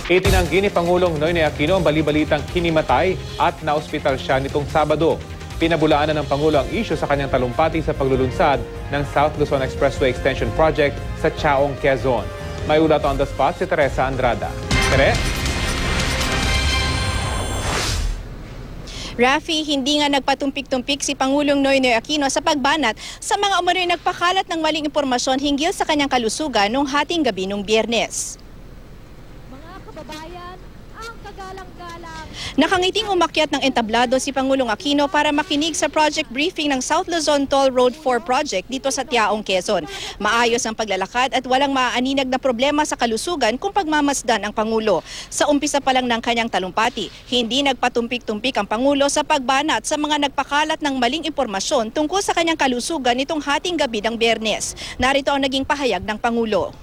Itinanggi ni Pangulong Noynoy Aquino ang bali-balitang kinimatay at naospital siya nitong Sabado. Pinabulaanan ng Pangulo ang isyu sa kanyang talumpati sa paglulunsad ng South Luzon Expressway Extension Project sa Chaong, Quezon. May ulat on the spot si Teresa Andrada. Rafi, hindi nga nagpatumpik-tumpik si Pangulong Noynoy Aquino sa pagbanat sa mga umano'y nagpakalat ng maling impormasyon hinggil sa kanyang kalusugan noong hating gabi nung Biyernes. Mga kababayan, ang kagalang-galang. Nakangiting umakyat ng entablado si Pangulong Aquino para makinig sa project briefing ng South Luzon Toll Road 4 project dito sa Tiaong, Quezon. Maayos ang paglalakad at walang maaaninag na problema sa kalusugan kung pagmamasdan ang Pangulo. Sa umpisa pa lang ng kanyang talumpati, hindi nagpatumpik-tumpik ang Pangulo sa pagbanat sa mga nagpakalat ng maling impormasyon tungkol sa kanyang kalusugan nitong hating gabi ng Biyernes. Narito ang naging pahayag ng Pangulo.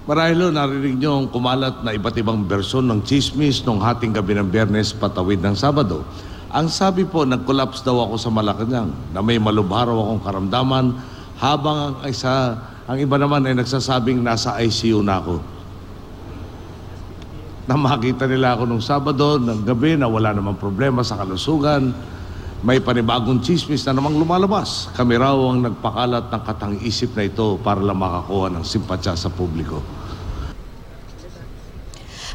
Marahil narinig niyo ang kumalat na iba't ibang bersyon ng chismis nung hating gabi ng Biyernes patawid ng Sabado. Ang sabi po, nag-collapse daw ako sa Malacanang na may malubharaw akong karamdaman habang ang iba naman ay nagsasabing nasa ICU na ako. Na makita nila ako nung Sabado ng gabi na wala namang problema sa kalusugan. May panibagong chismis na namang lumalabas. Kami raw ang nagpakalat ng katang-isip na ito para lang makakuha ng simpatsya sa publiko.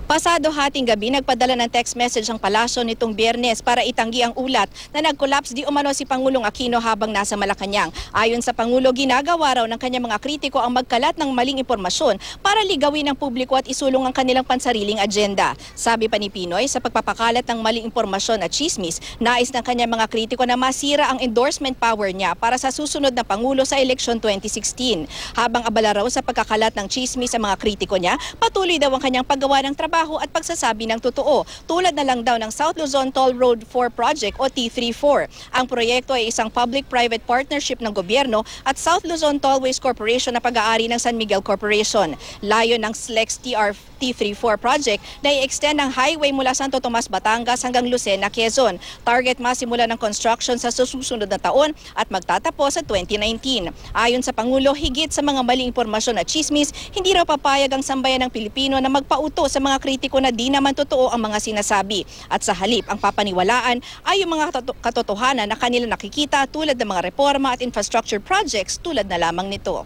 Pasado hating gabi, nagpadala ng text message ang palasyo nitong Biyernes para itanggi ang ulat na nag-collapse di umano si Pangulong Aquino habang nasa Malacanang. Ayon sa Pangulo, ginagawa raw ng kanyang mga kritiko ang magkalat ng maling impormasyon para ligawin ang publiko at isulong ang kanilang pansariling agenda. Sabi pa ni Pinoy, sa pagpapakalat ng maling impormasyon at chismis, nais ng kanyang mga kritiko na masira ang endorsement power niya para sa susunod na Pangulo sa eleksyon 2016. Habang abala raw sa pagkakalat ng chismis sa mga kritiko niya, patuloy daw ang kanyang paggawa ng trabaho at pagsasabi ng totoo, tulad na lang daw ng South Luzon Toll Road 4 Project o T34. Ang proyekto ay isang public-private partnership ng gobyerno at South Luzon Tollways Corporation na pag-aari ng San Miguel Corporation. Layo ng SLEX T34 project na i-extend ang highway mula Santo Tomas, Batangas hanggang Lucena, Quezon. Target masimula ng construction sa susunod na taon at magtatapos sa 2019. Ayon sa Pangulo, higit sa mga maling impormasyon at chismis, hindi raw papayag ang sambayan ng Pilipino na magpauto sa mga kritiko na di naman totoo ang mga sinasabi. At sa halip, ang papaniwalaan ay yung mga katotohanan na kanila nakikita tulad ng mga reforma at infrastructure projects tulad na lamang nito.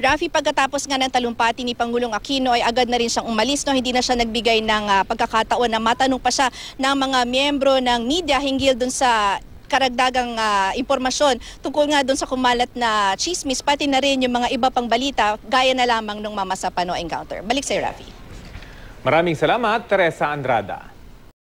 Rafi, pagkatapos nga ng talumpati ni Pangulong Aquino ay agad na rin siyang umalis. Hindi na siya nagbigay ng pagkakataon na matanong pa siya ng mga miyembro ng media hinggil dun sa karagdagang impormasyon tungkol nga dun sa kumalat na chismis, pati na rin yung mga iba pang balita gaya na lamang ng Mama Sapano encounter. Balik sa'yo, Rafi. Maraming salamat, Teresa Andrada.